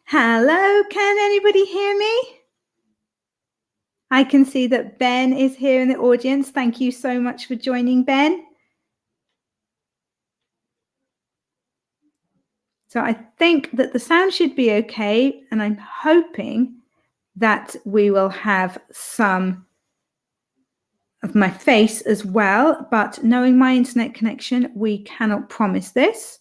Hello, can anybody hear me? I can see that Ben is here in the audience. Thank you so much for joining, Ben. So I think that the sound should be okay, and I'm hoping that we will have some of my face as well, but knowing my internet connection, we cannot promise this.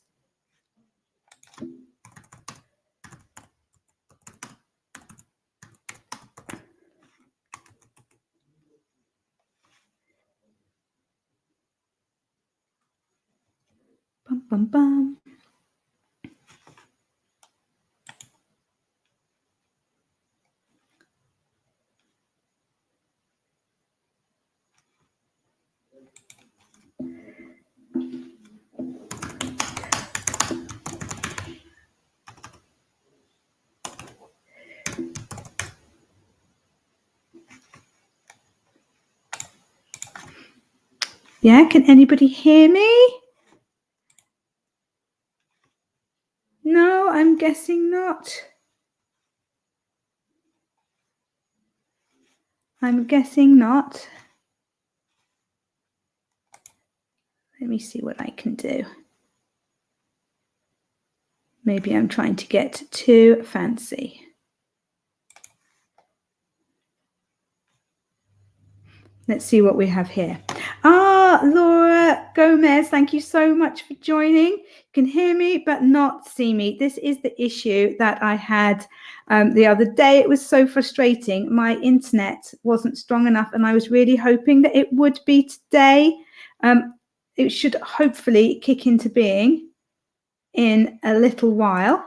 Bum, bum, bum. Yeah, can anybody hear me? No, I'm guessing not. I'm guessing not. Let me see what I can do. Maybe I'm trying to get too fancy. Let's see what we have here. Laura Gomez, thank you so much for joining. You can hear me but not see me. This is the issue that I had the other day. It was so frustrating. My internet wasn't strong enough, and I was really hoping that it would be today. It should hopefully kick into being in a little while.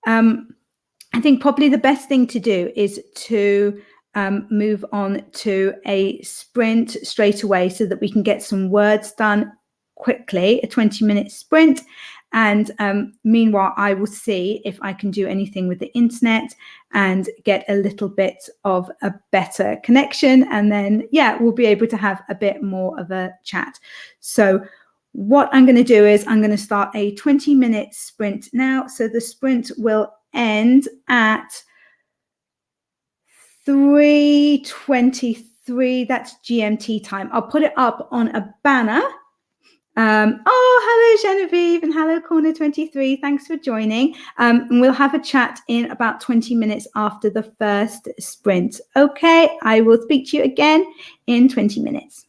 I think probably the best thing to do is to move on to a sprint straight away so that we can get some words done quickly, a 20-minute sprint. And meanwhile, I will see if I can do anything with the internet and get a little bit of a better connection. And then, yeah, we'll be able to have a bit more of a chat. So what I'm going to do is I'm going to start a 20-minute sprint now. So the sprint will end at 3:23. That's GMT time. I'll put it up on a banner. Hello Genevieve, and hello Corner 23. Thanks for joining. And we'll have a chat in about 20 minutes after the first sprint. Okay, I will speak to you again in 20 minutes.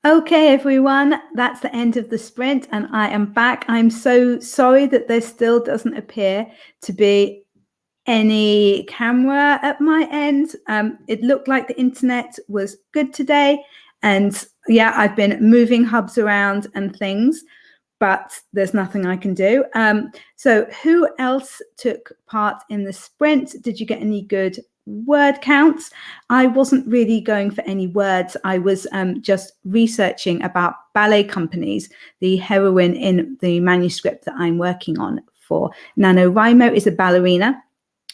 Okay, everyone, that's the end of the sprint and I am back. I'm so sorry that there still doesn't appear to be any camera at my end. It looked like the internet was good today. And yeah, I've been moving hubs around and things, but there's nothing I can do. So who else took part in the sprint? Did you get any good word counts? I wasn't really going for any words. I was just researching about ballet companies. The heroine in the manuscript that I'm working on for NaNoWriMo is a ballerina.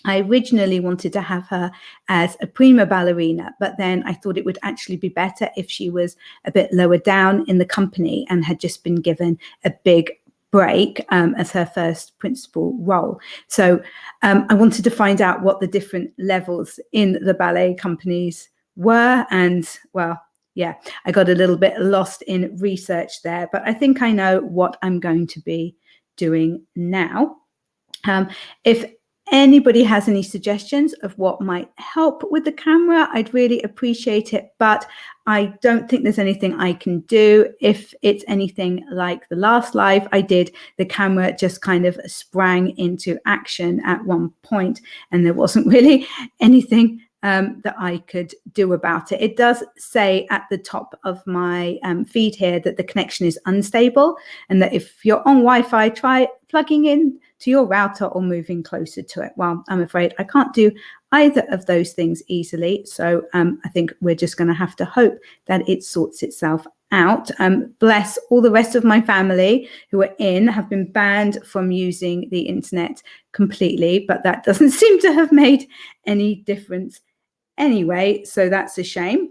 I originally wanted to have her as a prima ballerina, but then I thought it would actually be better if she was a bit lower down in the company and had just been given a big break as her first principal role. So I wanted to find out what the different levels in the ballet companies were. And well, yeah, I got a little bit lost in research there, but I think I know what I'm going to be doing now. If anybody has any suggestions of what might help with the camera, I'd really appreciate it, but I don't think there's anything I can do. If it's anything like the last live I did, the camera just kind of sprang into action at one point and there wasn't really anything that I could do about it. It does say at the top of my feed here that the connection is unstable and that if you're on Wi-Fi, try plugging in to your router or moving closer to it. Well, I'm afraid I can't do either of those things easily. So I think we're just going to have to hope that it sorts itself out. Bless all the rest of my family who are in, have been banned from using the internet completely, but that doesn't seem to have made any difference anyway. So that's a shame.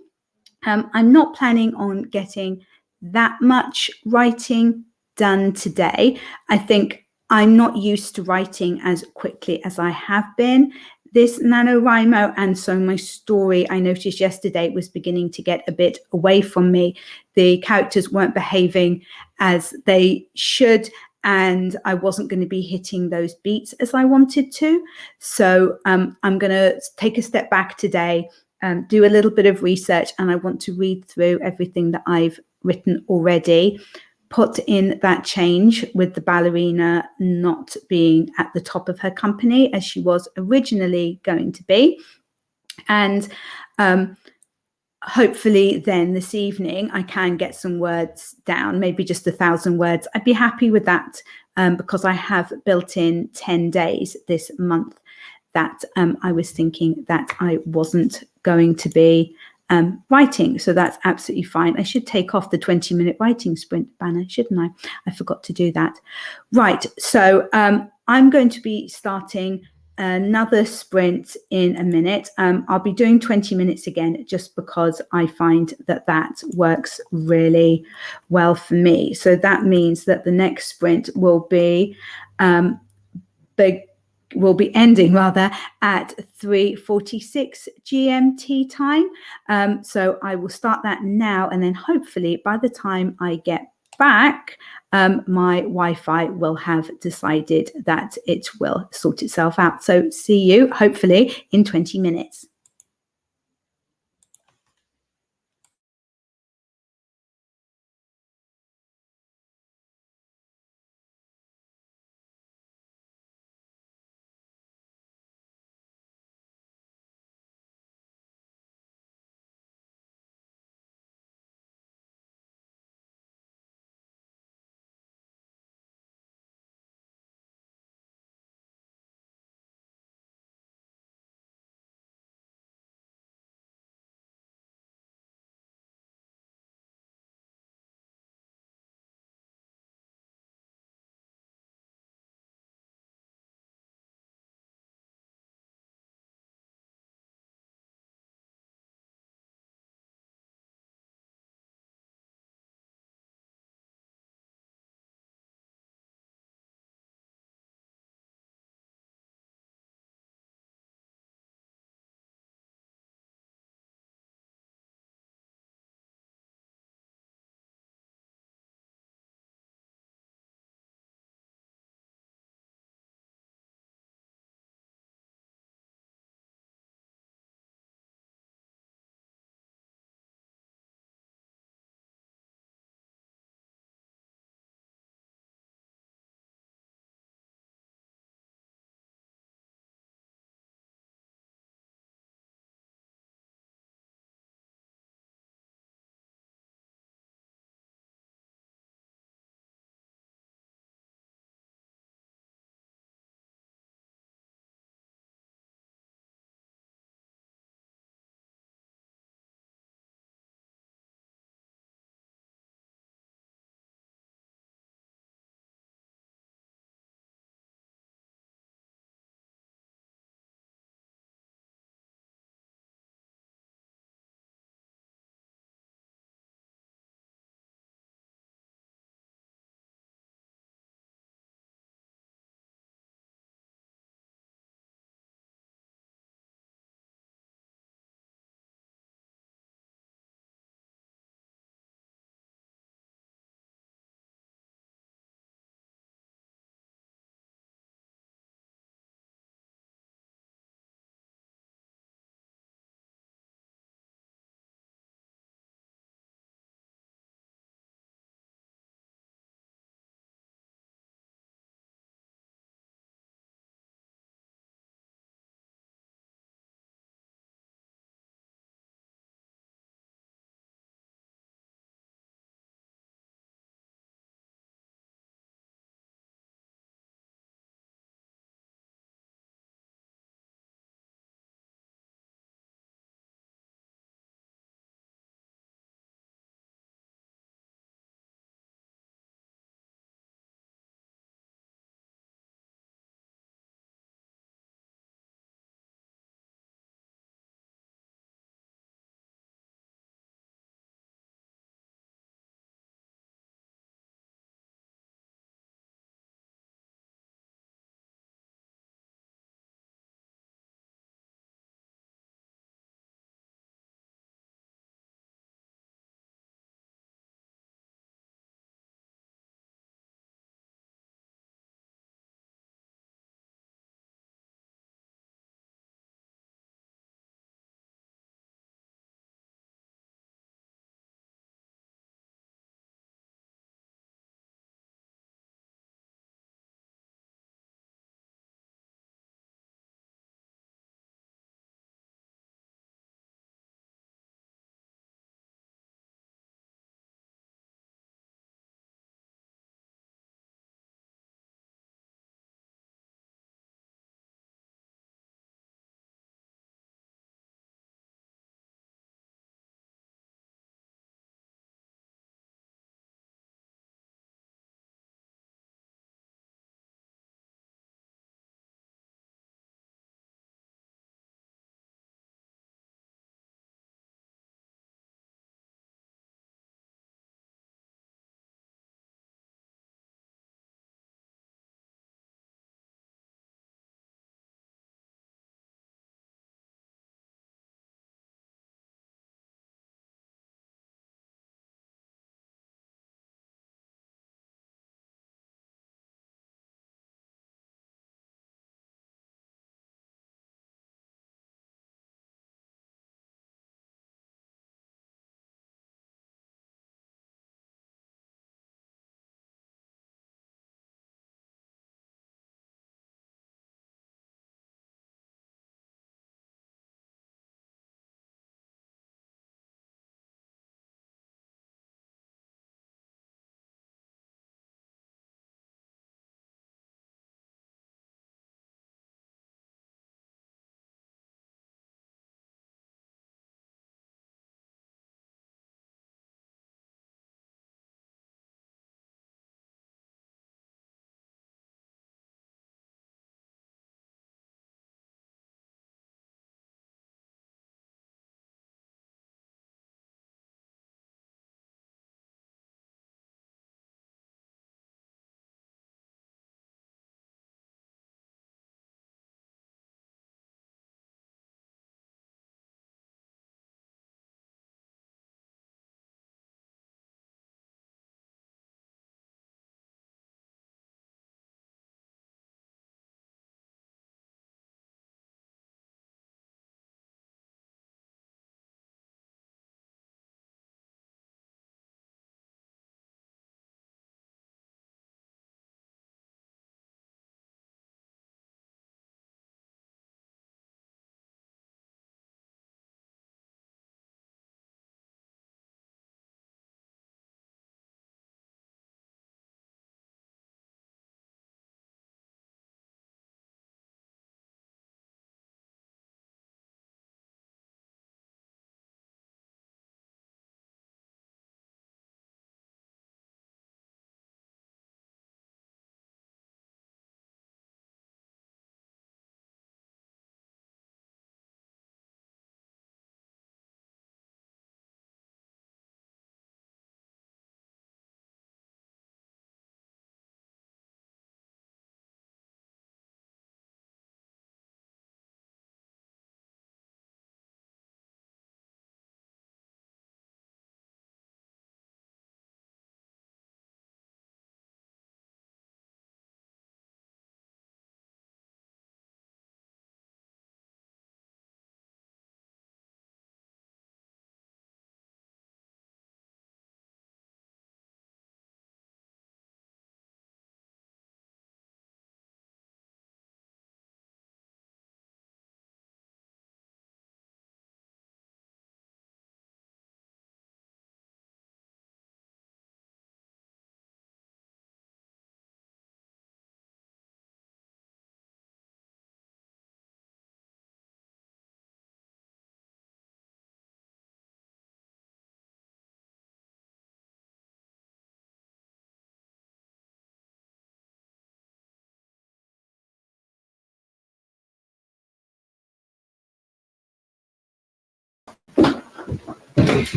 I'm not planning on getting that much writing done today. I think I'm not used to writing as quickly as I have been this NaNoWriMo, and so my story, I noticed yesterday, was beginning to get a bit away from me. The characters weren't behaving as they should, and I wasn't going to be hitting those beats as I wanted to. So I'm going to take a step back today, do a little bit of research, and I want to read through everything that I've written already, put in that change with the ballerina not being at the top of her company as she was originally going to be. And hopefully then this evening I can get some words down, maybe just 1,000 words. I'd be happy with that because I have built in 10 days this month that I was thinking that I wasn't going to be writing. So that's absolutely fine. I should take off the 20-minute writing sprint banner, shouldn't I? I forgot to do that. Right. So I'm going to be starting another sprint in a minute. I'll be doing 20 minutes again, just because I find that that works really well for me. So that means that the next sprint will be ending rather at 3:46 GMT time. So I will start that now, and then hopefully by the time I get back, my Wi-Fi will have decided that it will sort itself out. So see you hopefully in 20 minutes.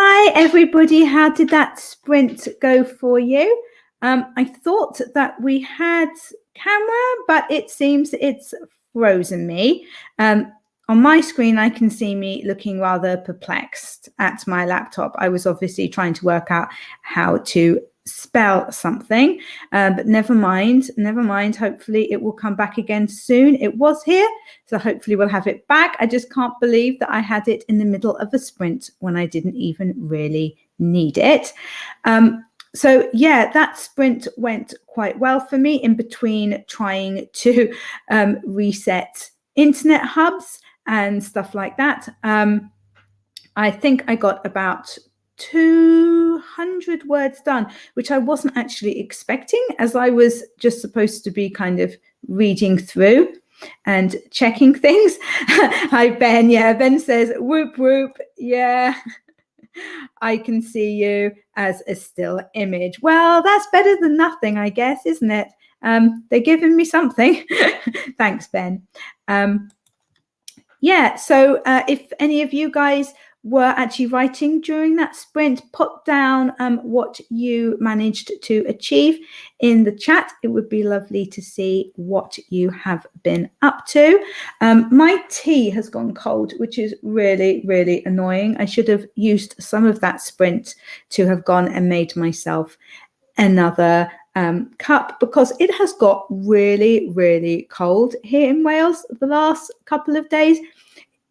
Hi, everybody. How did that sprint go for you? I thought that we had camera, but it seems it's frozen me. On my screen, I can see me looking rather perplexed at my laptop. I was obviously trying to work out how to spell something, but never mind. Hopefully it will come back again soon. It was here, so hopefully we'll have it back. I just can't believe that I had it in the middle of a sprint when I didn't even really need it. So yeah, that sprint went quite well for me, in between trying to reset internet hubs and stuff like that. I think I got about 200 words done, which I wasn't actually expecting, as I was just supposed to be kind of reading through and checking things. Hi, Ben. Yeah, Ben says, whoop, whoop. Yeah, I can see you as a still image. Well, that's better than nothing, I guess, isn't it? They're giving me something. Thanks, Ben. Yeah, so if any of you guys were actually writing during that sprint, put down what you managed to achieve in the chat. It would be lovely to see what you have been up to. My tea has gone cold, which is really, really annoying. I should have used some of that sprint to have gone and made myself another cup, because it has got really, really cold here in Wales the last couple of days.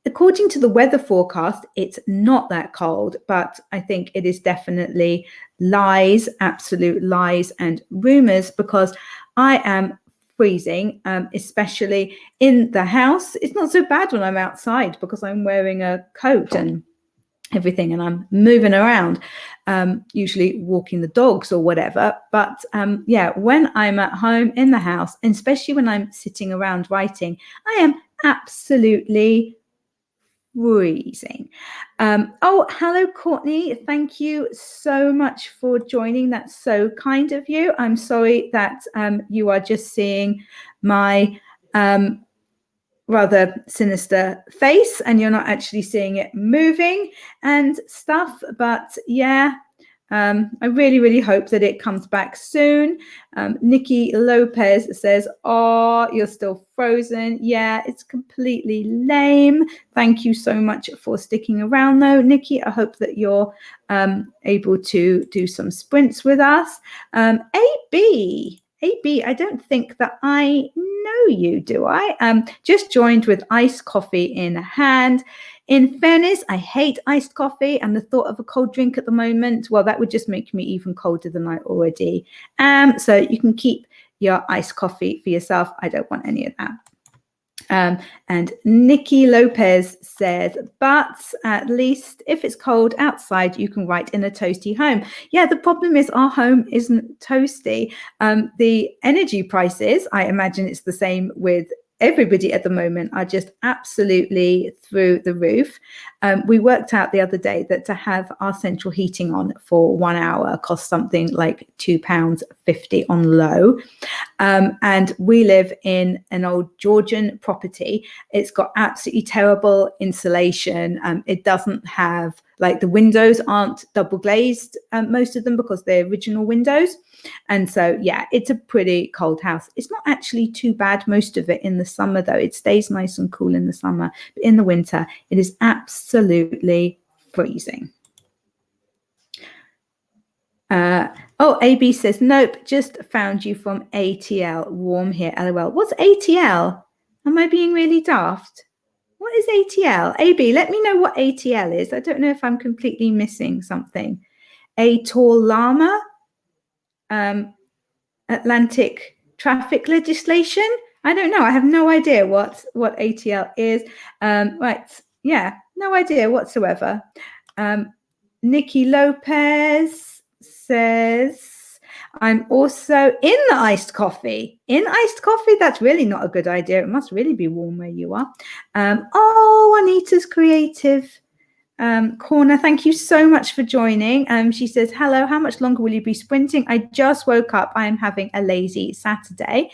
According to the weather forecast, it's not that cold, but I think it is definitely lies, absolute lies and rumors, because I am freezing, especially in the house. It's not so bad when I'm outside because I'm wearing a coat and everything, and I'm moving around, usually walking the dogs or whatever. But yeah, when I'm at home in the house, and especially when I'm sitting around writing, I am absolutely freezing. Oh, hello, Courtney. Thank you so much for joining. That's so kind of you. I'm sorry that you are just seeing my rather sinister face and you're not actually seeing it moving and stuff. But yeah, I really, really hope that it comes back soon. Nikki Lopez says, oh, you're still frozen. Yeah, it's completely lame. Thank you so much for sticking around, though, Nikki. I hope that you're able to do some sprints with us. AB, I don't think that I know you, do I? Just joined with iced coffee in hand. In fairness, I hate iced coffee, and the thought of a cold drink at the moment, well, that would just make me even colder than I already am. So you can keep your iced coffee for yourself. I don't want any of that. And Nikki Lopez says, but at least if it's cold outside, you can write in a toasty home. Yeah, the problem is our home isn't toasty. The energy prices, I imagine it's the same with everybody at the moment, are just absolutely through the roof. We worked out the other day that to have our central heating on for 1 hour costs something like £2.50 on low. And we live in an old Georgian property. It's got absolutely terrible insulation. It doesn't have, like, the windows aren't double glazed, most of them, because they're original windows. And so, yeah, it's a pretty cold house. It's not actually too bad, most of it in the summer, though. It stays nice and cool in the summer. But in the winter, it is absolutely freezing. Oh, AB says, nope, just found you from ATL. Warm here, LOL. What's ATL? Am I being really daft? What is ATL? AB, let me know what ATL is. I don't know if I'm completely missing something. A tall llama? Atlantic traffic legislation? I don't know. I have no idea what ATL is. Right. Yeah, no idea whatsoever. Nikki Lopez says, I'm also in the iced coffee. In iced coffee? That's really not a good idea. It must really be warm where you are. Oh, Anita's creative. Corner, thank you so much for joining. She says, hello, how much longer will you be sprinting? I just woke up. I am having a lazy Saturday.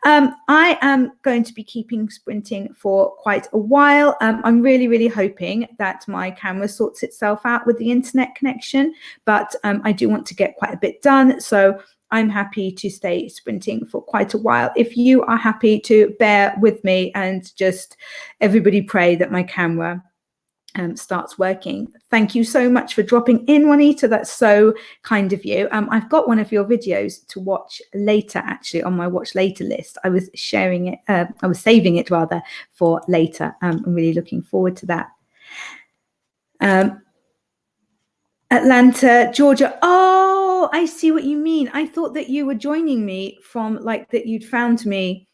I am going to be keeping sprinting for quite a while. I'm really, really hoping that my camera sorts itself out with the internet connection, but I do want to get quite a bit done. So I'm happy to stay sprinting for quite a while. If you are happy to bear with me and just everybody pray that my camera starts working. Thank you so much for dropping in, Juanita. That's so kind of you. I've got one of your videos to watch later, actually, on my watch later list. I was sharing it, I was saving it rather for later. I'm really looking forward to that. Atlanta, Georgia. Oh, I see what you mean. I thought that you were joining me from like that you'd found me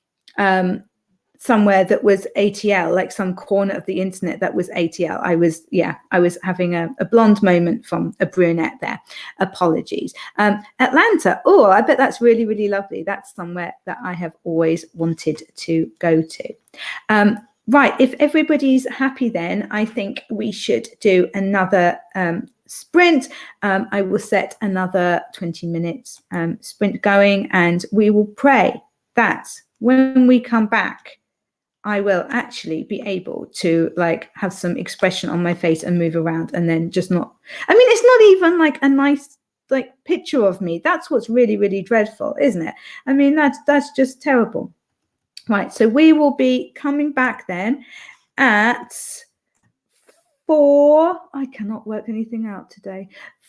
somewhere that was ATL, like some corner of the internet that was ATL. I was having a blonde moment from a brunette there. Apologies. Atlanta. Oh, I bet that's really, really lovely. That's somewhere that I have always wanted to go to. Right. If everybody's happy, then I think we should do another sprint. I will set another 20 minutes sprint going, and we will pray that when we come back, I will actually be able to like have some expression on my face and move around, and then just not, I mean, it's not even like a nice like picture of me. That's what's really, really dreadful, isn't it? I mean, that's just terrible. Right. So we will be coming back then at 4, I cannot work anything out today,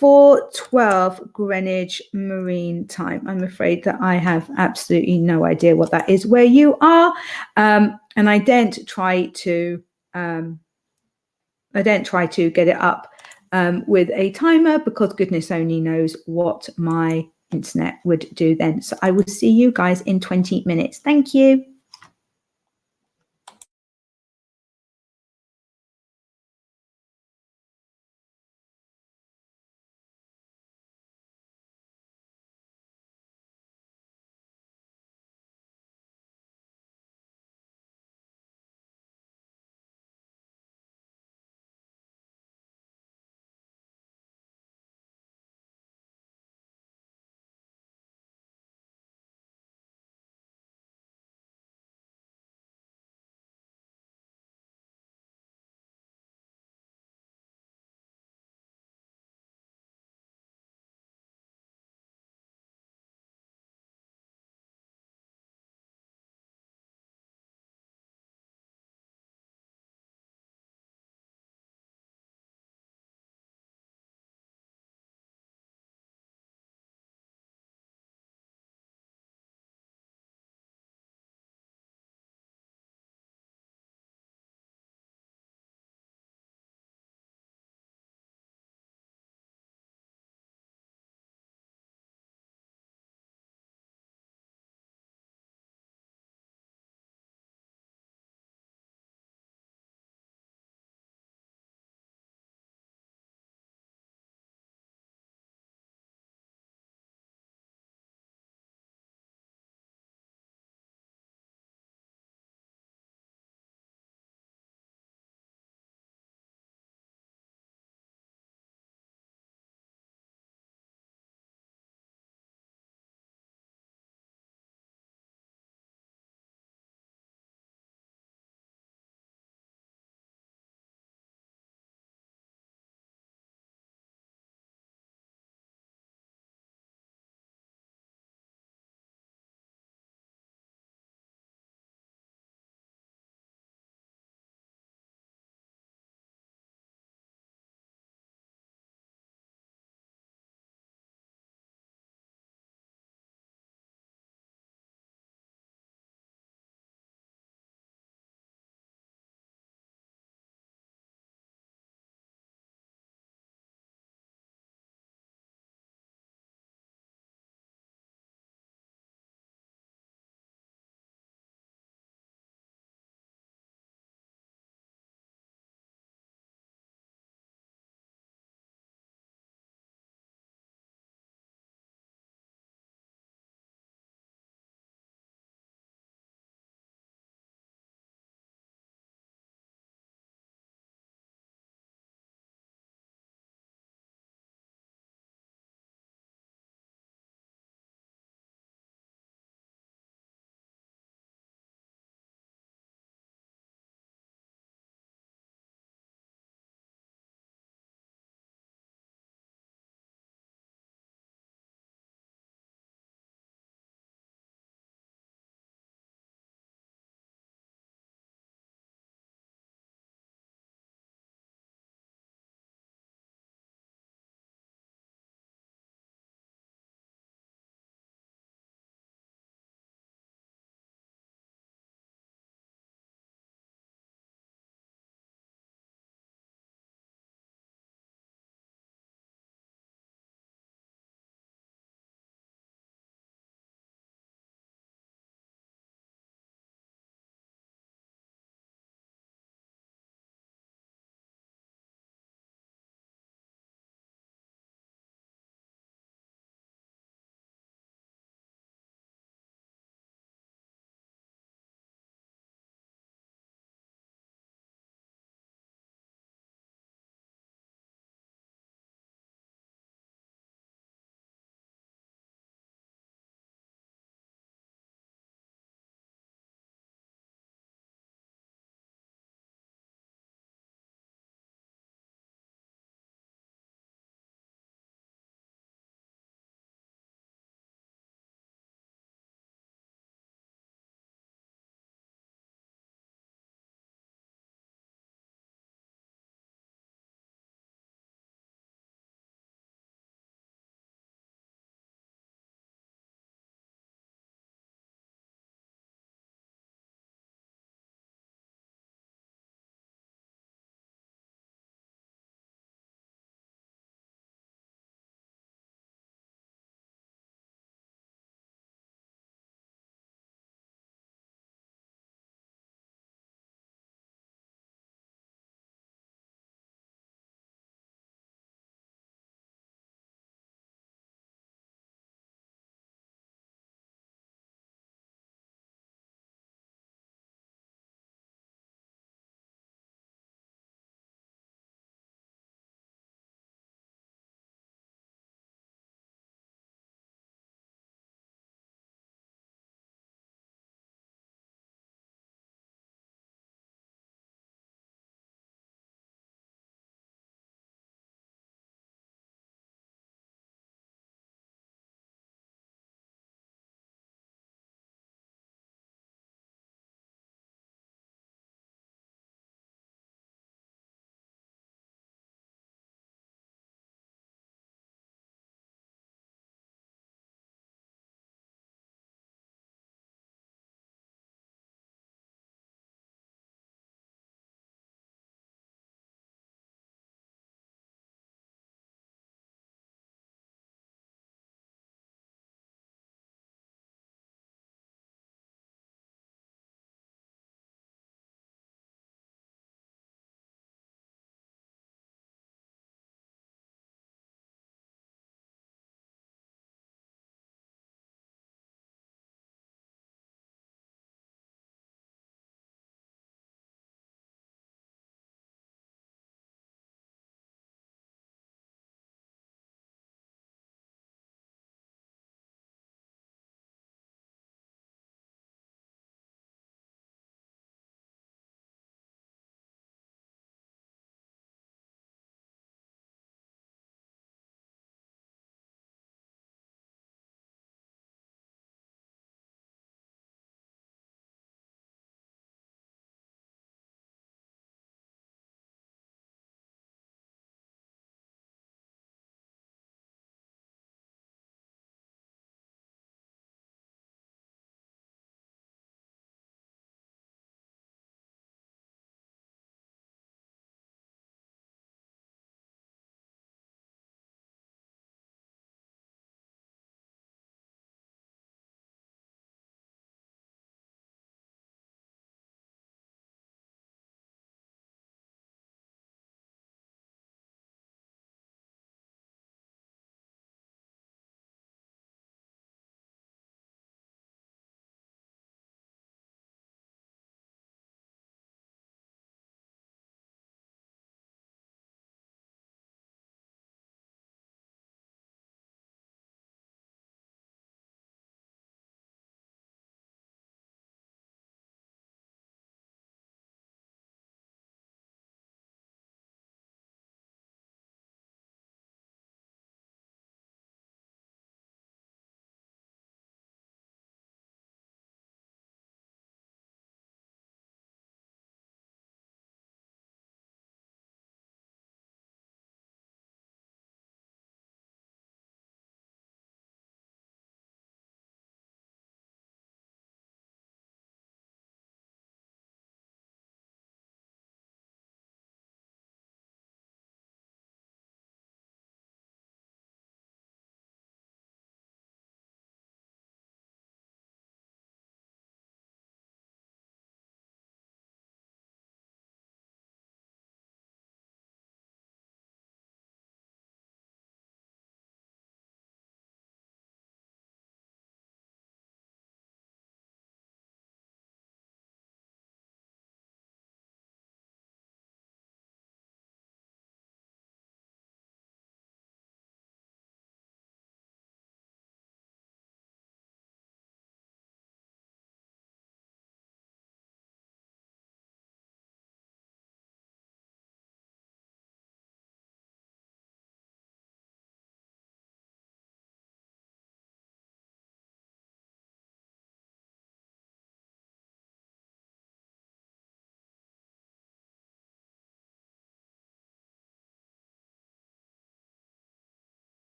4:12 Greenwich Marine Time. I'm afraid that I have absolutely no idea what that is where you are. And I don't try to get it up with a timer, because goodness only knows what my internet would do then. So I will see you guys in 20 minutes. Thank you.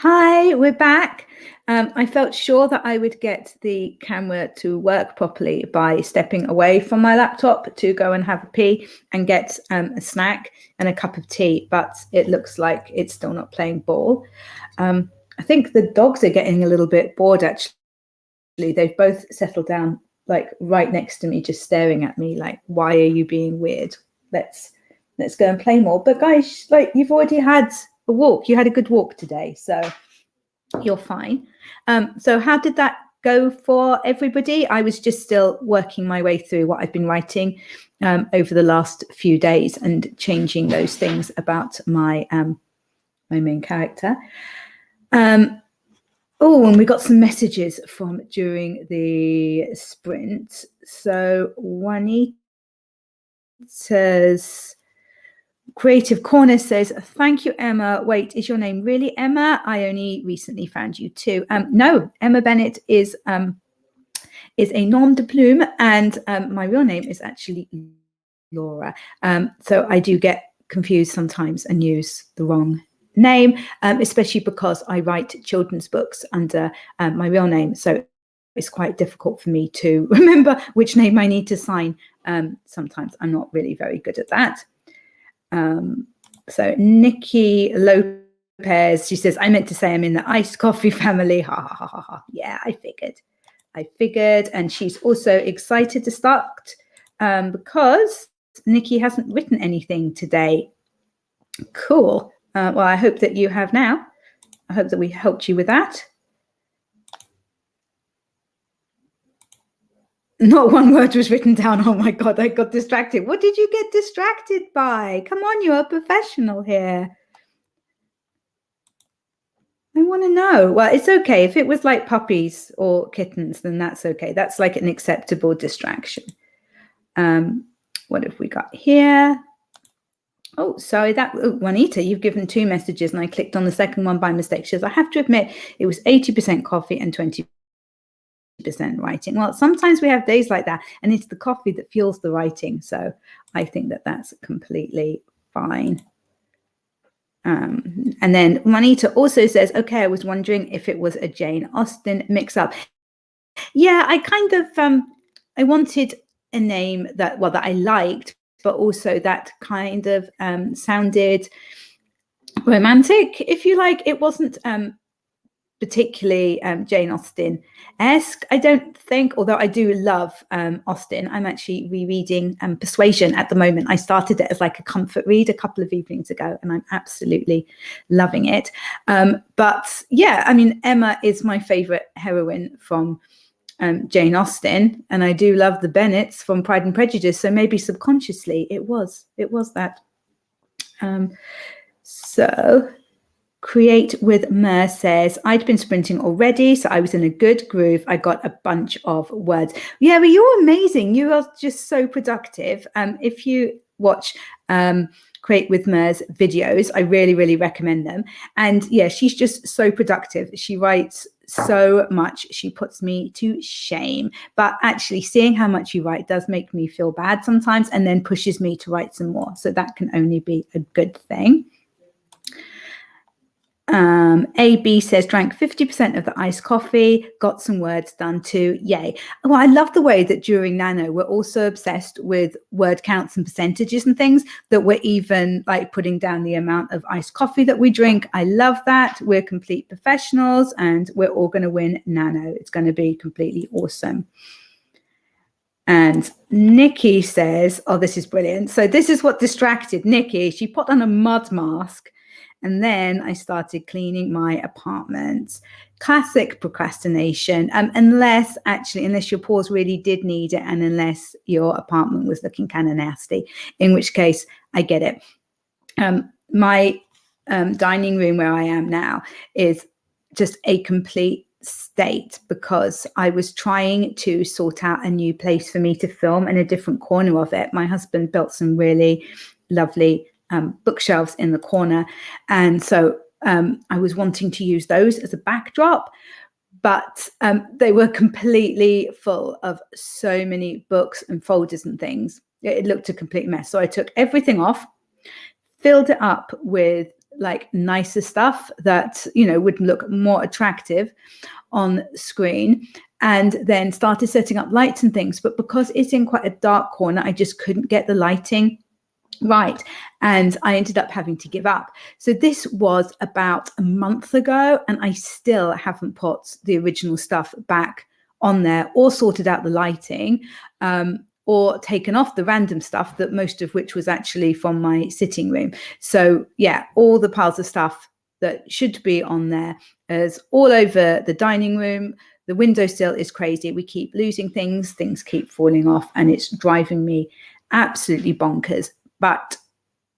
Hi, we're back. I felt sure that I would get the camera to work properly by stepping away from my laptop to go and have a pee and get a snack and a cup of tea, but it looks like it's still not playing ball. I think the dogs are getting a little bit bored, actually. They've both settled down like right next to me, just staring at me like, why are you being weird? Let's go and play more. But guys, like, you've already had a walk. You had a good walk today, so you're fine. So how did that go for everybody? I was just still working my way through what I've been writing over the last few days and changing those things about my my main character. Oh, and we got some messages from during the sprint. So Juanita says, Creative Corner says, thank you, Emma. Wait, is your name really Emma? I only recently found you too. No, Emma Bennet is a nom de plume, and my real name is actually Laura. So I do get confused sometimes and use the wrong name, especially because I write children's books under my real name. So it's quite difficult for me to remember which name I need to sign. Sometimes I'm not really very good at that. So Nikki Lopez, she says, I meant to say I'm in the iced coffee family. Ha ha ha ha ha. Yeah, I figured. And she's also excited to start because Nikki hasn't written anything today. Cool. Well, I hope that you have now. I hope that we helped you with that. Not one word was written down. Oh my God, I got distracted. What did you get distracted by? Come on, you're a professional here. I want to know. Well, it's okay. If it was like puppies or kittens, then that's okay. That's like an acceptable distraction. What have we got here? Oh, sorry, Juanita, you've given 2 messages and I clicked on the second one by mistake. She says, I have to admit, it was 80% coffee and 20% writing. Well, sometimes we have days like that, and it's the coffee that fuels the writing. So I think that that's completely fine. And then Juanita also says, okay, I was wondering if it was a Jane Austen mix-up. Yeah, I kind of, I wanted a name that I liked, but also that kind of sounded romantic, if you like. It wasn't particularly Jane Austen-esque, I don't think, although I do love Austen. I'm actually rereading Persuasion at the moment. I started it as like a comfort read a couple of evenings ago, and I'm absolutely loving it. But yeah, I mean, Emma is my favorite heroine from Jane Austen, and I do love the Bennets from Pride and Prejudice, so maybe subconsciously it was that. So Create with Mer says, I'd been sprinting already, so I was in a good groove. I got a bunch of words. Yeah, but you're amazing. You are just so productive. If you watch Create with Mer's videos, I really, really recommend them. And yeah, she's just so productive. She writes so much. She puts me to shame. But actually, seeing how much you write does make me feel bad sometimes, and then pushes me to write some more. So that can only be a good thing. AB says, drank 50% of the iced coffee, got some words done too. Yay. Well, I love the way that during Nano, we're also obsessed with word counts and percentages and things, that we're even like putting down the amount of iced coffee that we drink. I love that. We're complete professionals and we're all going to win Nano. It's going to be completely awesome. And Nikki says, oh, this is brilliant. So this is what distracted Nikki. She put on a mud mask. And then I started cleaning my apartment. Classic procrastination, unless your paws really did need it, and unless your apartment was looking kind of nasty, in which case I get it. My dining room where I am now is just a complete state because I was trying to sort out a new place for me to film in a different corner of it. My husband built some really lovely bookshelves in the corner, and so I was wanting to use those as a backdrop, but they were completely full of so many books and folders and things. It looked a complete mess. So I took everything off, filled it up with like nicer stuff that, you know, would look more attractive on screen, and then started setting up lights and things. But because it's in quite a dark corner, I just couldn't get the lighting right, and I ended up having to give up. So this was about a month ago, and I still haven't put the original stuff back on there or sorted out the lighting, or taken off the random stuff, that most of which was actually from my sitting room. So yeah, all the piles of stuff that should be on there is all over the dining room. The windowsill is crazy. We keep losing things keep falling off, and it's driving me absolutely bonkers. But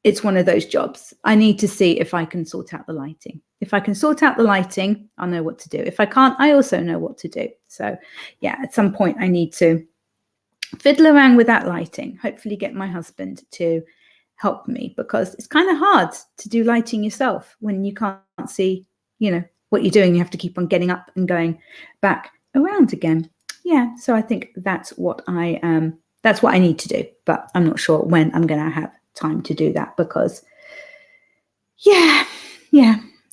it's one of those jobs. I need to see if I can sort out the lighting. If I can sort out the lighting, I'll know what to do. If I can't, I also know what to do. So yeah, at some point I need to fiddle around with that lighting, hopefully get my husband to help me, because it's kind of hard to do lighting yourself when you can't see, you know, what you're doing. You have to keep on getting up and going back around again. Yeah, so I think that's what I need to do, but I'm not sure when I'm going to have time to do that, because yeah,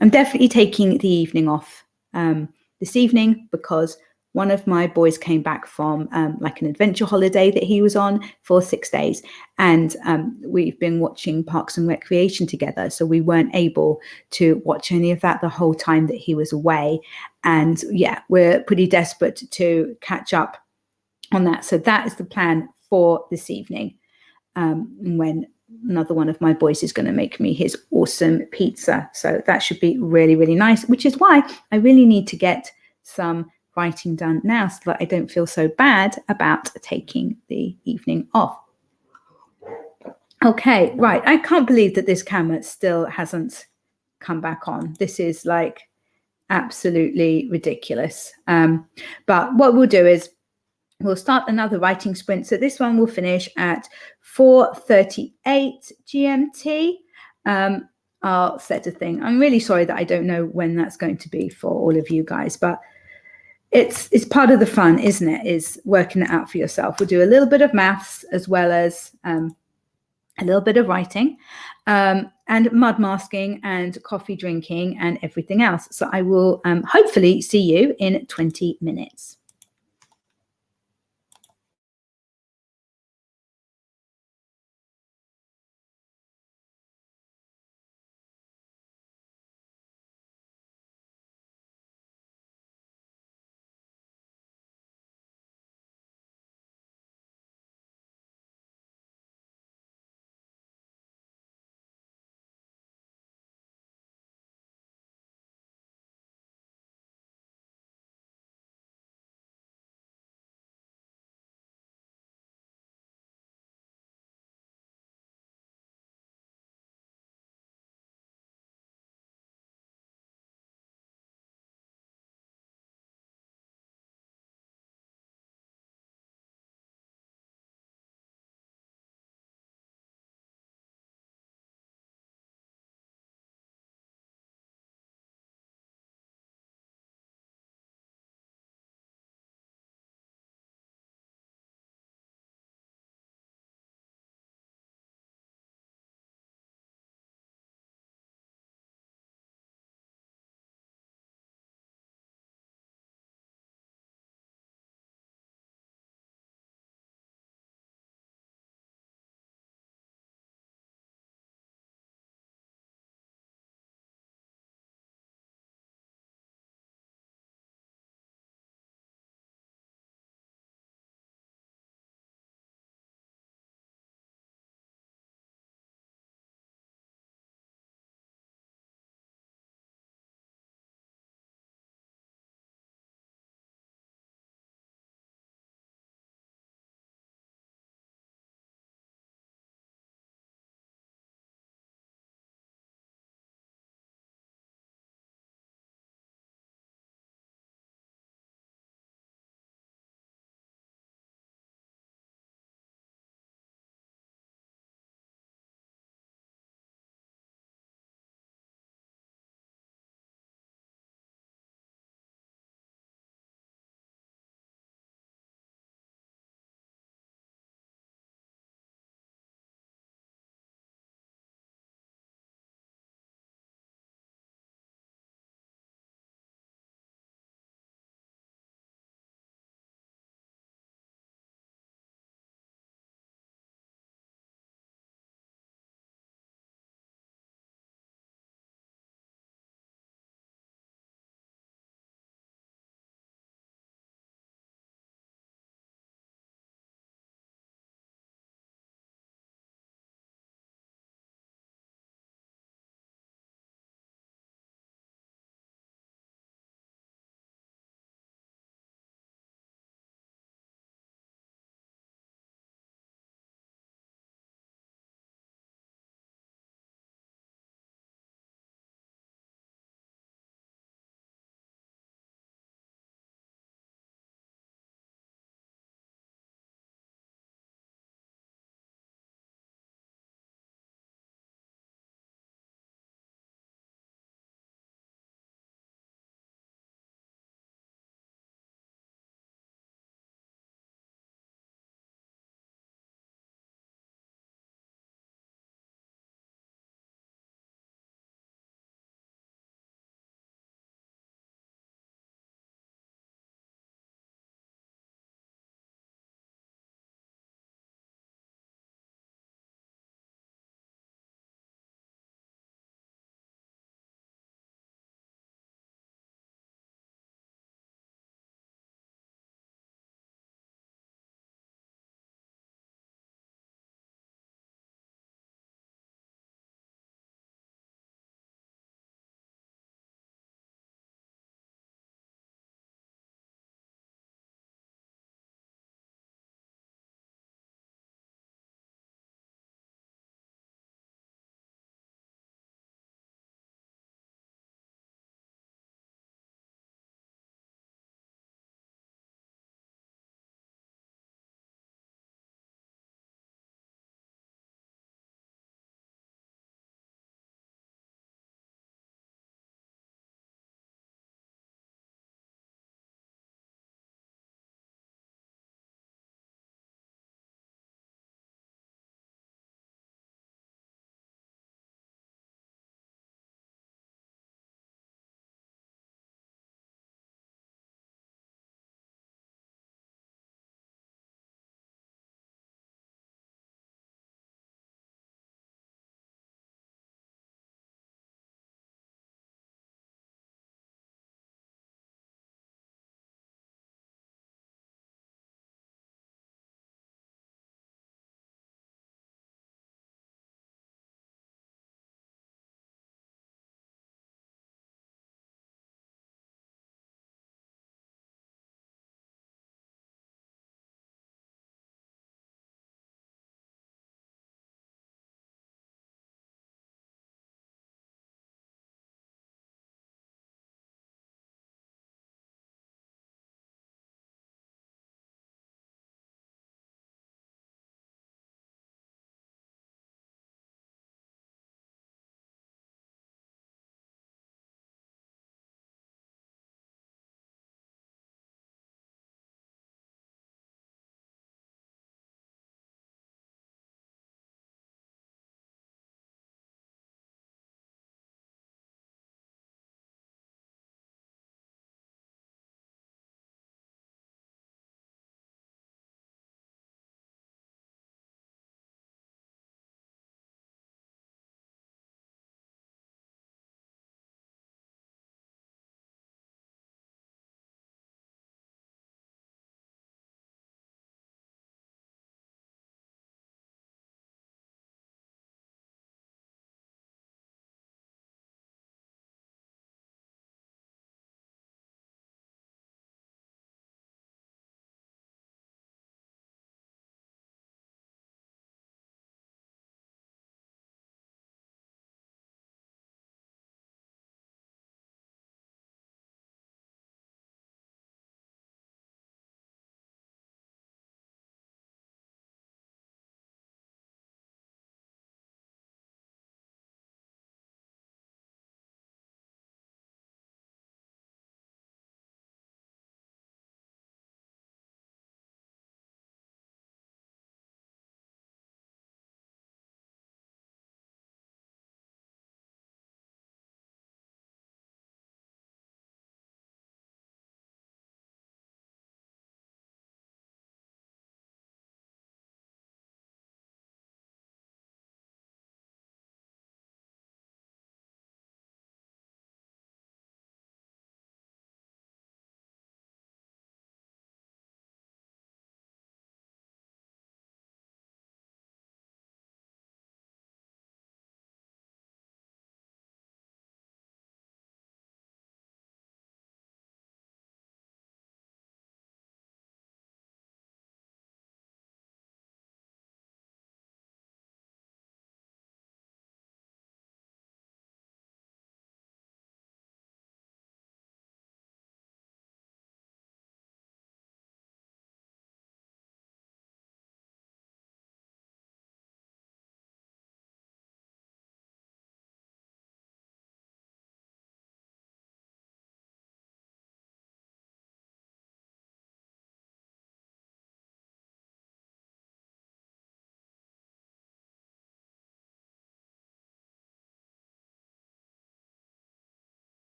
I'm definitely taking the evening off this evening, because one of my boys came back from like an adventure holiday that he was on for 6 days, and we've been watching Parks and Recreation together, so we weren't able to watch any of that the whole time that he was away. And yeah, we're pretty desperate to catch up on that. So that is the plan for this evening, when another one of my boys is going to make me his awesome pizza. So that should be really, really nice, which is why I really need to get some writing done now, so that I don't feel so bad about taking the evening off. Okay, right. I can't believe that this camera still hasn't come back on. This is like absolutely ridiculous. But what we'll do is we'll start another writing sprint. So this one will finish at 4:38 GMT. I'll set a thing. I'm really sorry that I don't know when that's going to be for all of you guys, but it's part of the fun, isn't it? Is working it out for yourself. We'll do a little bit of maths as well as a little bit of writing, and mud masking and coffee drinking and everything else. So I will hopefully see you in 20 minutes.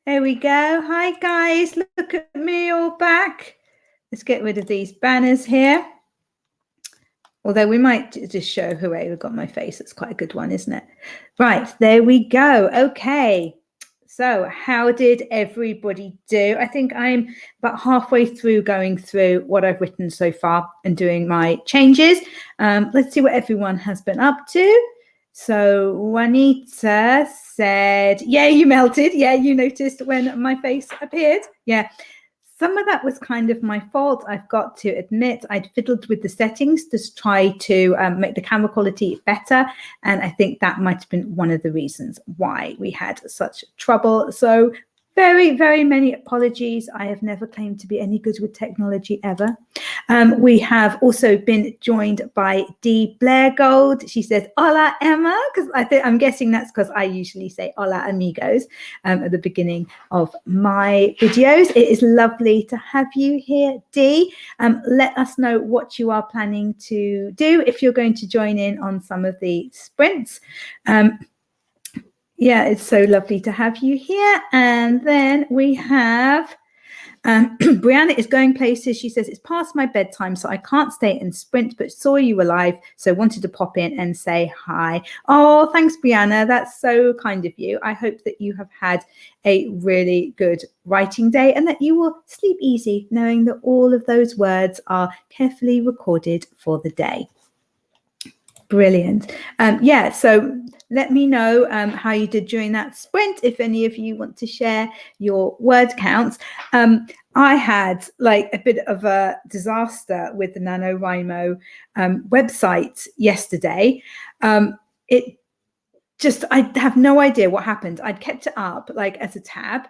There we go. Hi, guys. Look at me all back. Let's get rid of these banners here. Although we might just show, hooray, we've got my face. That's quite a good one, isn't it? Right, there we go. Okay. So how did everybody do? I think I'm about halfway through going through what I've written so far and doing my changes. Let's see what everyone has been up to. So Juanita said, yeah, you melted. Yeah, you noticed when my face appeared. Yeah. Some of that was kind of my fault. I've got to admit, I'd fiddled with the settings to try to make the camera quality better. And I think that might have been one of the reasons why we had such trouble. So very, very many apologies. I have never claimed to be any good with technology ever. We have also been joined by Dee Blairgold. She says, hola, Emma, because I'm guessing that's because I usually say hola, amigos, at the beginning of my videos. It is lovely to have you here, Dee. Let us know what you are planning to do if you're going to join in on some of the sprints. Yeah, it's so lovely to have you here. And then we have Brianna is going places. She says, it's past my bedtime, so I can't stay and sprint, but saw you were live, so wanted to pop in and say hi. Oh, thanks, Brianna. That's so kind of you. I hope that you have had a really good writing day and that you will sleep easy, knowing that all of those words are carefully recorded for the day. Brilliant. Yeah, so let me know how you did during that sprint. If any of you want to share your word counts. I had like a bit of a disaster with the NaNoWriMo website yesterday. I have no idea what happened. I'd kept it up like as a tab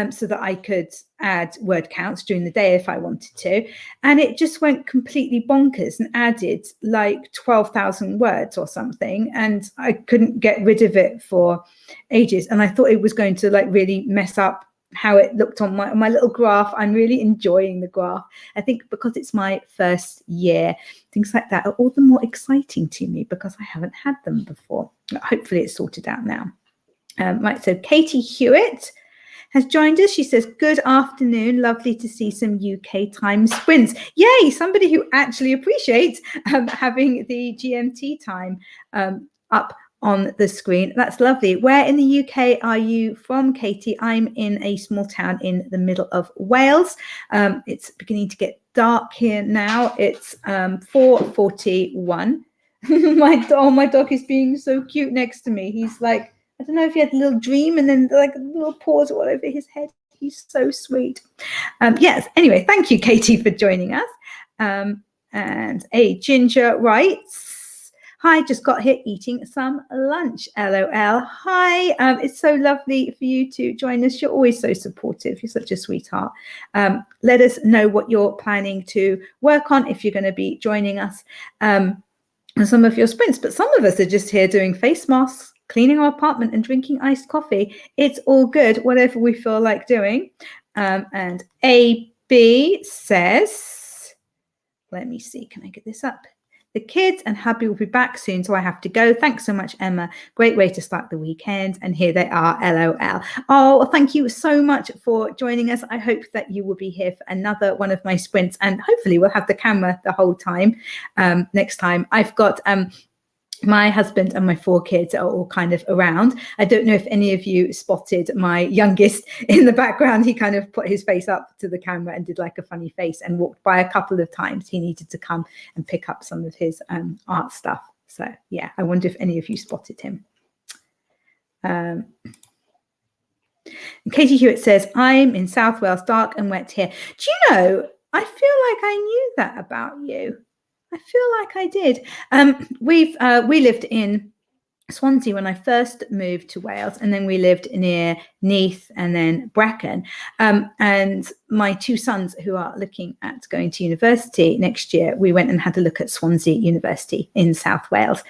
so that I could add word counts during the day if I wanted to. And it just went completely bonkers and added like 12,000 words or something. And I couldn't get rid of it for ages. And I thought it was going to like really mess up how it looked on my little graph. I'm really enjoying the graph. I think because it's my first year, things like that are all the more exciting to me because I haven't had them before. Hopefully it's sorted out now. Right, so Katie Hewitt has joined us. She says, good afternoon. Lovely to see some UK time sprints. Yay, somebody who actually appreciates having the GMT time up on the screen. That's lovely. Where in the UK are you from, Katie? I'm in a small town in the middle of Wales. It's beginning to get dark here now. It's 4:41. my dog is being so cute next to me. He's like, I don't know if he had a little dream and then like a little paws all over his head. He's so sweet. Yes, anyway, thank you, Katie, for joining us. And A Ginger writes, hi, just got here eating some lunch, LOL. Hi, it's so lovely for you to join us. You're always so supportive. You're such a sweetheart. Let us know what you're planning to work on if you're going to be joining us on some of your sprints. But some of us are just here doing face masks, cleaning our apartment and drinking iced coffee. It's all good, whatever we feel like doing. And AB says, let me see, can I get this up? The kids and hubby will be back soon, so I have to go. Thanks so much, Emma. Great way to start the weekend. And here they are, LOL. Oh, thank you so much for joining us. I hope that you will be here for another one of my sprints, and hopefully we'll have the camera the whole time next time. I've got my husband and my 4 kids are all kind of around. I don't know if any of you spotted my youngest in the background. He kind of put his face up to the camera and did like a funny face and walked by a couple of times. He needed to come and pick up some of his art stuff. So yeah, I wonder if any of you spotted him. And Katie Hewitt says, I'm in South Wales, dark and wet here. Do you know, I feel like I knew that about you. I feel like I did. We lived in Swansea when I first moved to Wales, and then we lived near Neath and then Brecon. And my 2 sons who are looking at going to university next year, we went and had a look at Swansea University in South Wales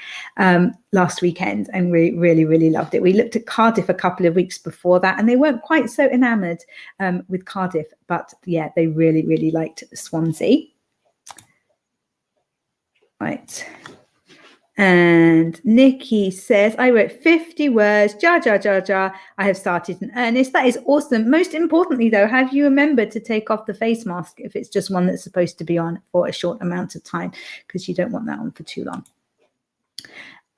last weekend, and we really, really loved it. We looked at Cardiff a couple of weeks before that, and they weren't quite so enamoured with Cardiff, but yeah, they really, really liked Swansea. Right. And Nikki says, I wrote 50 words, jar, jar, jar, jar. I have started in earnest. That is awesome. Most importantly, though, have you remembered to take off the face mask if it's just one that's supposed to be on for a short amount of time, because you don't want that on for too long.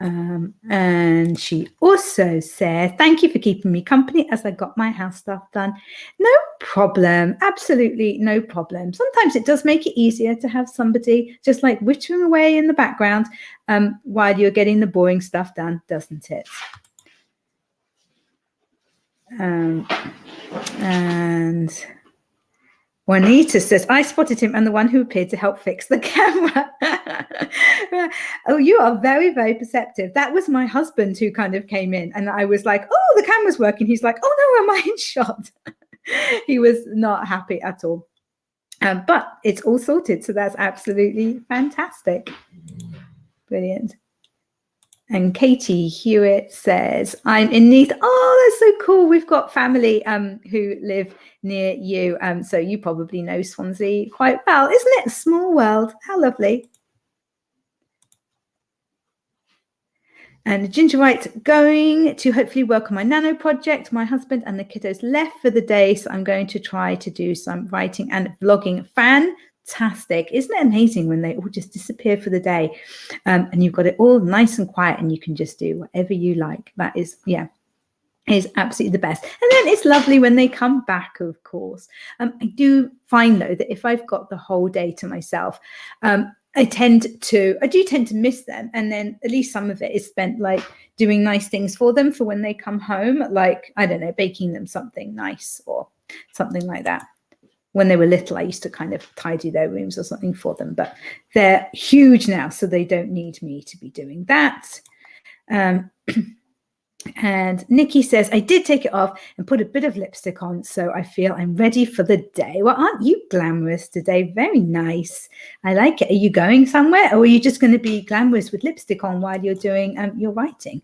And she also says, thank you for keeping me company as I got my house stuff done. No problem. Absolutely no problem. Sometimes it does make it easier to have somebody just like whittling away in the background while you're getting the boring stuff done, doesn't it? And Juanita says, I spotted him and the one who appeared to help fix the camera. Oh, you are very, very perceptive. That was my husband who kind of came in and I was like, oh, the camera's working. He's like, oh, no, am I in shot? He was not happy at all. But it's all sorted. So that's absolutely fantastic. Brilliant. And Katie Hewitt says, I'm in Neath. Oh, that's so cool. We've got family who live near you. So you probably know Swansea quite well. Isn't it a small world? How lovely. And Ginger writes, going to hopefully work on my nano project. My husband and the kiddos left for the day. So I'm going to try to do some writing and vlogging. Fantastic. Isn't it amazing when they all just disappear for the day and you've got it all nice and quiet and you can just do whatever you like? That is, yeah, is absolutely the best. And then it's lovely when they come back, of course. I do find, though, that if I've got the whole day to myself, I do tend to miss them. And then at least some of it is spent like doing nice things for them for when they come home, like, I don't know, baking them something nice or something like that. When they were little, I used to kind of tidy their rooms or something for them, but they're huge now, so they don't need me to be doing that. And Nikki says, I did take it off and put a bit of lipstick on, so I feel I'm ready for the day. Well, aren't you glamorous today? Very nice. I like it. Are you going somewhere, or are you just going to be glamorous with lipstick on while you're doing your writing?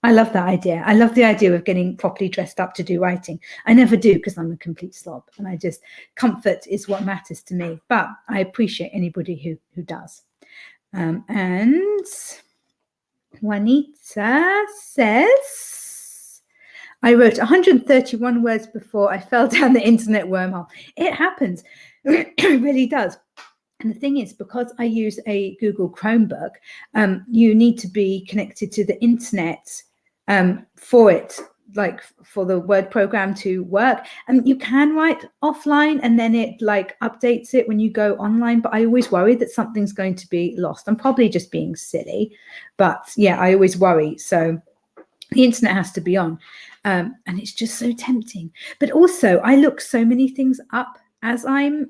I love that idea. I love the idea of getting properly dressed up to do writing. I never do because I'm a complete slob, and I just, comfort is what matters to me. But I appreciate anybody who does. And Juanita says, I wrote 131 words before I fell down the internet wormhole. It happens. It really does. And the thing is, because I use a Google Chromebook, you need to be connected to the internet for it, like for the Word program to work. And you can write offline and then it like updates it when you go online. But I always worry that something's going to be lost. I'm probably just being silly, but yeah, I always worry. So the internet has to be on. And it's just so tempting. But also I look so many things up as I'm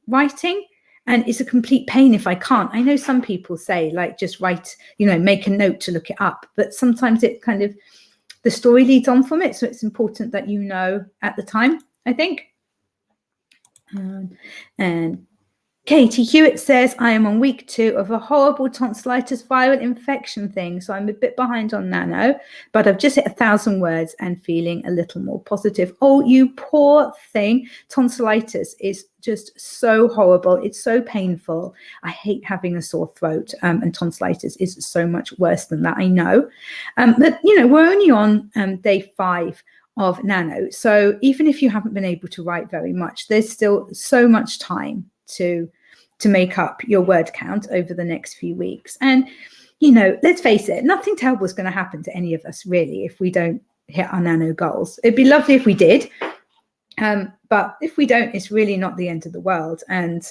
writing. And it's a complete pain if I can't. I know some people say, like, just write, make a note to look it up. But sometimes it kind of, the story leads on from it. So it's important that you know at the time, I think. And Katie Hewitt says, I am on week 2 of a horrible tonsillitis viral infection thing. So I'm a bit behind on Nano, but I've just hit 1,000 words and feeling a little more positive. Oh, you poor thing. Tonsillitis is just so horrible. It's so painful. I hate having a sore throat, and tonsillitis is so much worse than that, I know. But, we're only on day 5 of Nano. So even if you haven't been able to write very much, there's still so much time to make up your word count over the next few weeks. And, let's face it, nothing terrible is going to happen to any of us, really, if we don't hit our Nano goals. It'd be lovely if we did. But if we don't, it's really not the end of the world. And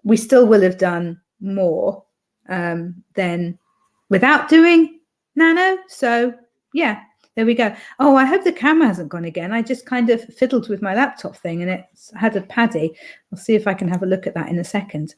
we still will have done more than without doing Nano. So, yeah, there we go. Oh, I hope the camera hasn't gone again. I just kind of fiddled with my laptop thing and it's had a paddy. I'll see if I can have a look at that in a second.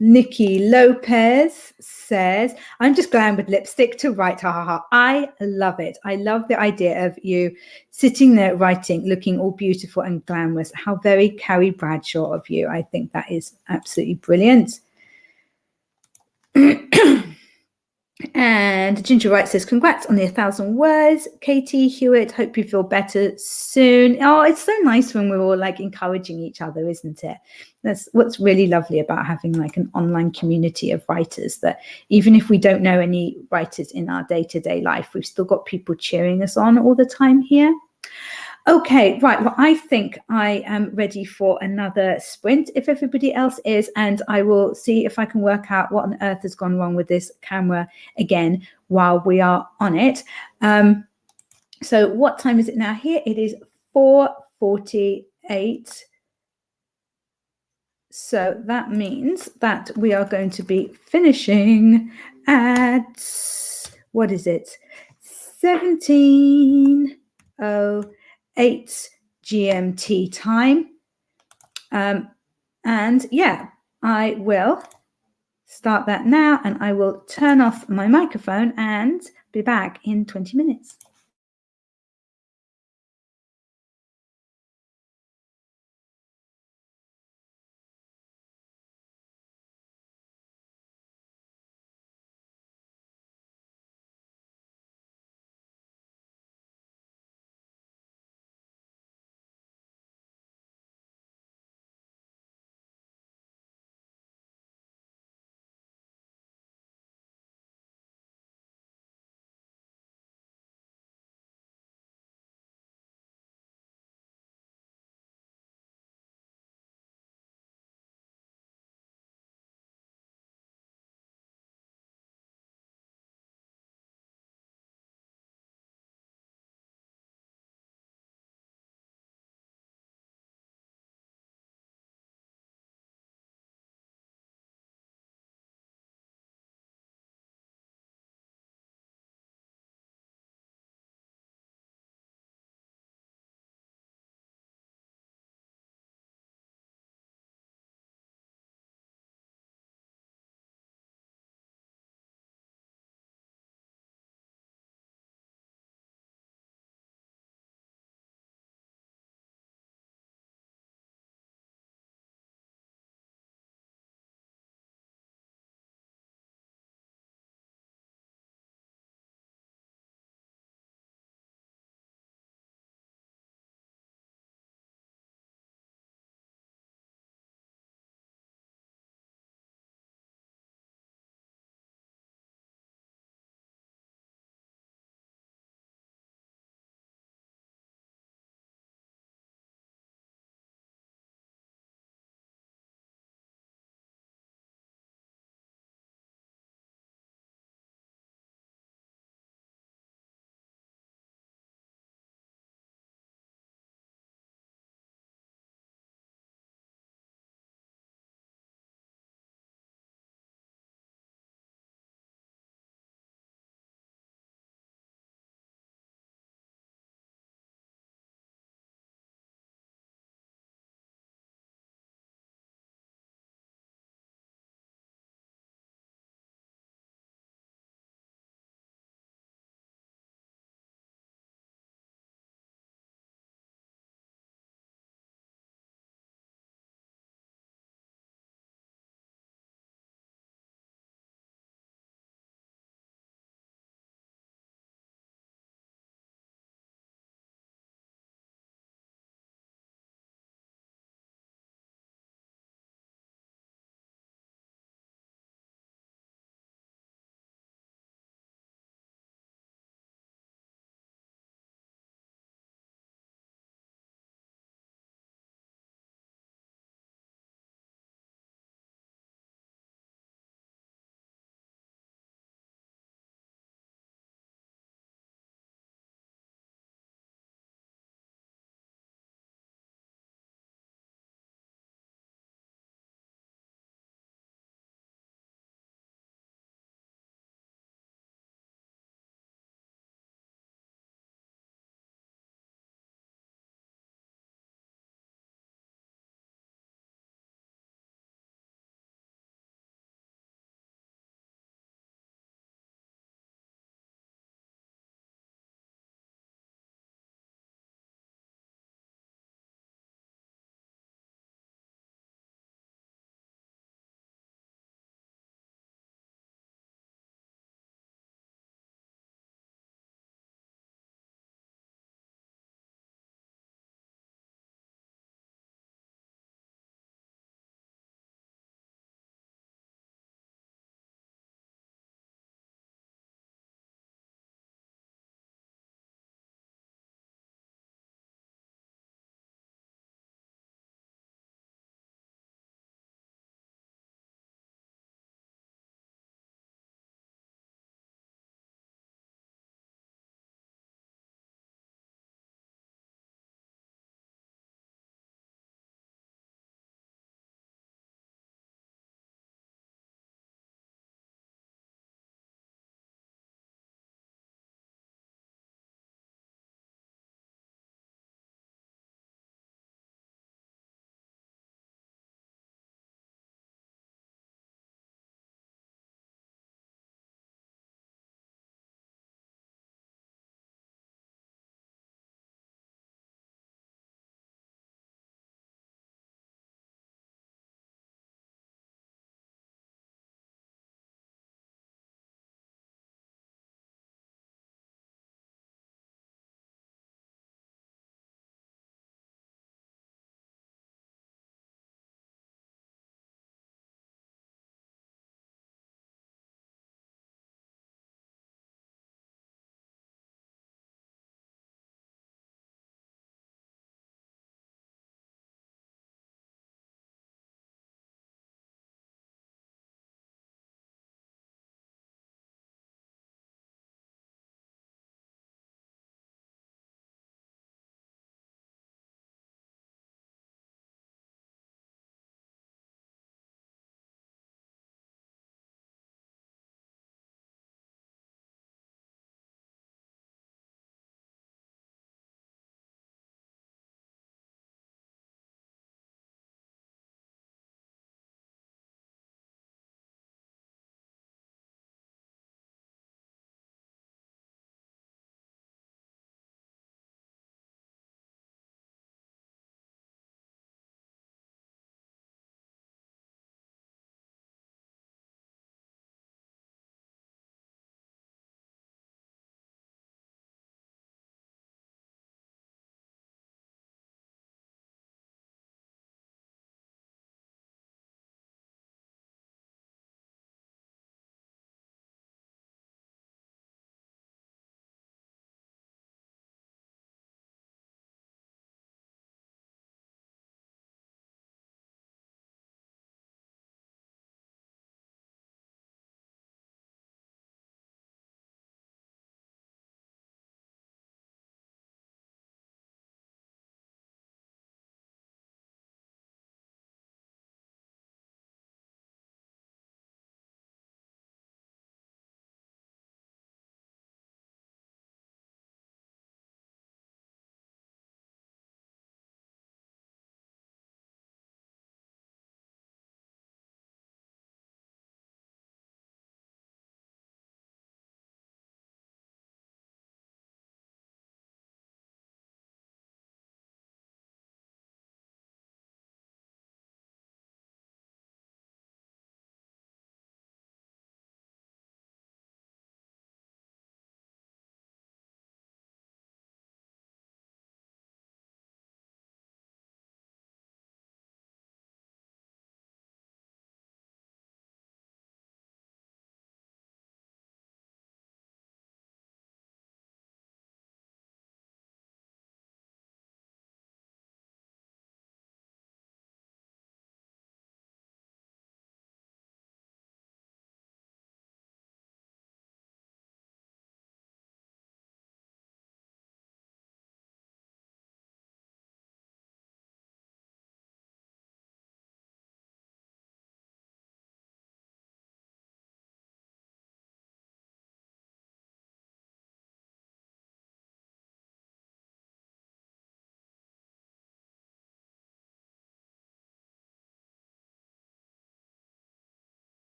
Nikki Lopez says, I'm just glam with lipstick to write. Ha ha ha. I love it. I love the idea of you sitting there writing, looking all beautiful and glamorous. How very Carrie Bradshaw of you. I think that is absolutely brilliant. And Ginger Wright says, congrats on the 1,000 words. Katie Hewitt, hope you feel better soon. Oh, it's so nice when we're all like encouraging each other, isn't it? That's what's really lovely about having like an online community of writers, that even if we don't know any writers in our day-to-day life, we've still got people cheering us on all the time here. Okay, right. Well, I think I am ready for another sprint, if everybody else is, and I will see if I can work out what on earth has gone wrong with this camera again while we are on it. So what time is it now here? It is 4:48. So that means that we are going to be finishing at, what is it? 17:08 GMT time. And yeah, I will start that now, and I will turn off my microphone and be back in 20 minutes.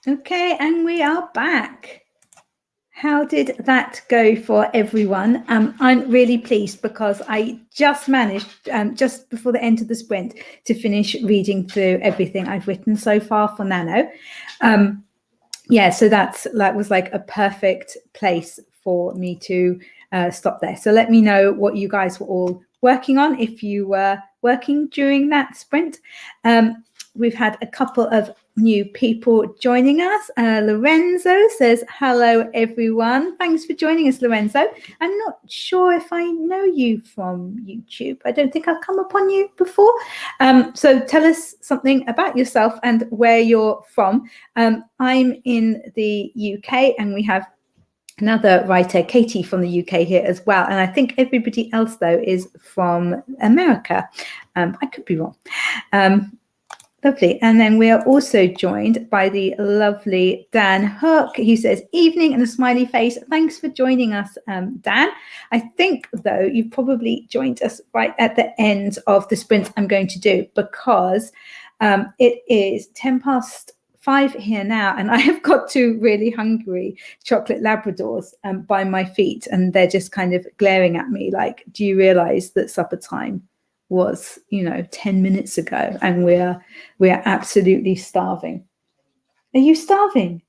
Okay, and we are back. How did that go for everyone? I'm really pleased because I just managed, just before the end of the sprint, to finish reading through everything I've written so far for Nano. Yeah, so that was like a perfect place for me to stop there. So let me know what you guys were all working on if you were working during that sprint. We've had a couple of new people joining us. Lorenzo says, hello, everyone. Thanks for joining us, Lorenzo. I'm not sure if I know you from YouTube. I don't think I've come upon you before. So tell us something about yourself and where you're from. I'm in the UK and we have another writer, Katie, from the UK here as well. And I think everybody else, though, is from America. I could be wrong. Lovely. And then we are also joined by the lovely Dan Hook. He says, evening, and a smiley face. Thanks for joining us, Dan. I think, though, you've probably joined us right at the end of the sprint I'm going to do, because it is 5:10 here now, and I have got two really hungry chocolate Labradors by my feet, and they're just kind of glaring at me like, do you realize that supper time was 10 minutes ago, and we're absolutely starving? Are you starving,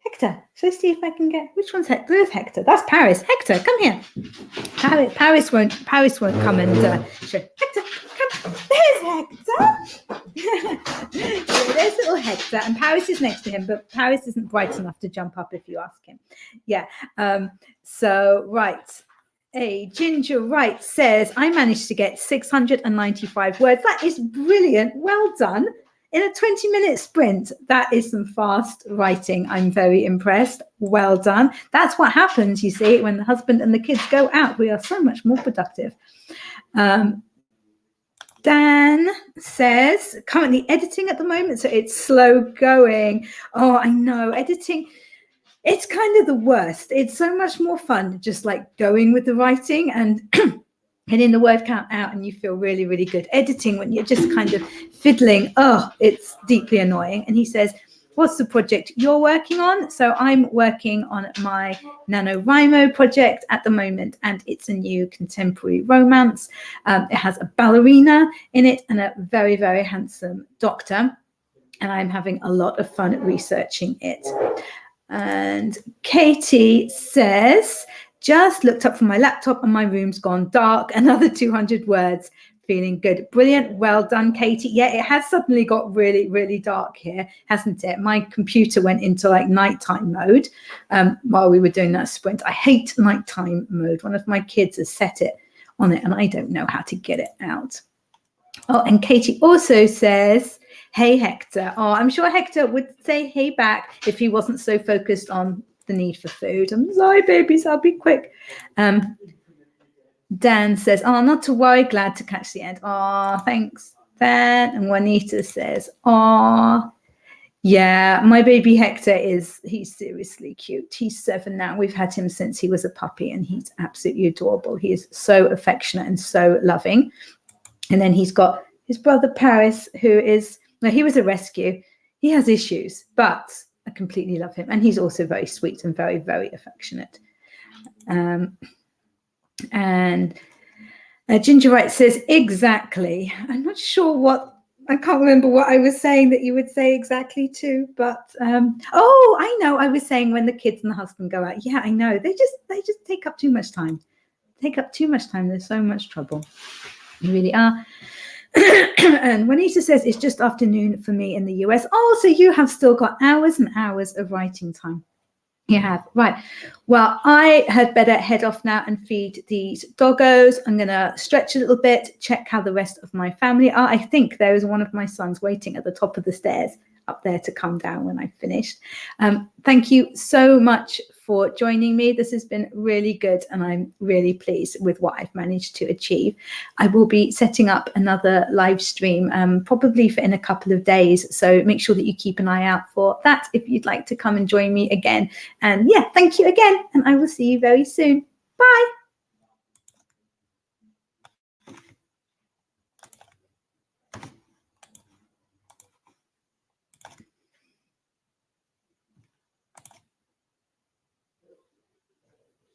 Hector? Shall I see if I can get, which one's Hector? There's Hector. That's Paris. Hector, come here. Paris won't come and show. Hector, come. There's Hector. There's little Hector, and Paris is next to him, but Paris isn't bright enough to jump up if you ask him. Yeah. So right. Ginger Wright says, I managed to get 695 words. That is brilliant. Well done. In a 20-minute sprint, that is some fast writing. I'm very impressed. Well done. That's what happens, you see, when the husband and the kids go out. We are so much more productive. Dan says, currently editing at the moment, so it's slow going. Oh, I know. Editing, it's kind of the worst. It's so much more fun just like going with the writing and getting the word count out, and you feel really, really good. Editing, when you're just kind of fiddling, it's deeply annoying. And he says, what's the project you're working on? So I'm working on my NaNoWriMo project at the moment, and it's a new contemporary romance. It has a ballerina in it and a very, very handsome doctor, and I'm having a lot of fun researching it. And Katie says, just looked up from my laptop and my room's gone dark. Another 200 words. Feeling good. Brilliant. Well done, Katie. Yeah, it has suddenly got really, really dark here, hasn't it? My computer went into like nighttime mode while we were doing that sprint. I hate nighttime mode. One of my kids has set it on it, and I don't know how to get it out. Oh, and Katie also says, hey, Hector. Oh, I'm sure Hector would say hey back if he wasn't so focused on the need for food. I'm sorry, babies, I'll be quick. Dan says, oh, not to worry, glad to catch the end. Oh, thanks, Dan. And Juanita says, oh, yeah, my baby Hector he's seriously cute. He's 7 now. We've had him since he was a puppy, and he's absolutely adorable. He is so affectionate and so loving. And then he's got his brother Paris, who is, well, he was a rescue. He has issues, but I completely love him. And he's also very sweet and very, very affectionate. And Ginger Wright says, exactly. I'm not sure I can't remember what I was saying that you would say exactly to, but, oh, I know. I was saying when the kids and the husband go out. Yeah, I know. They just take up too much time. There's so much trouble. You really are. And Juanita says, it's just afternoon for me in the US. Oh, so you have still got hours and hours of writing time. You have, right. Well, I had better head off now and feed these doggos. I'm going to stretch a little bit, check how the rest of my family are. I think there is one of my sons waiting at the top of the stairs up there to come down when I've finished. Thank you so much for joining me. This has been really good, and I'm really pleased with what I've managed to achieve. I will be setting up another live stream probably in a couple of days, so make sure that you keep an eye out for that if you'd like to come and join me again. And yeah, thank you again, and I will see you very soon. Bye.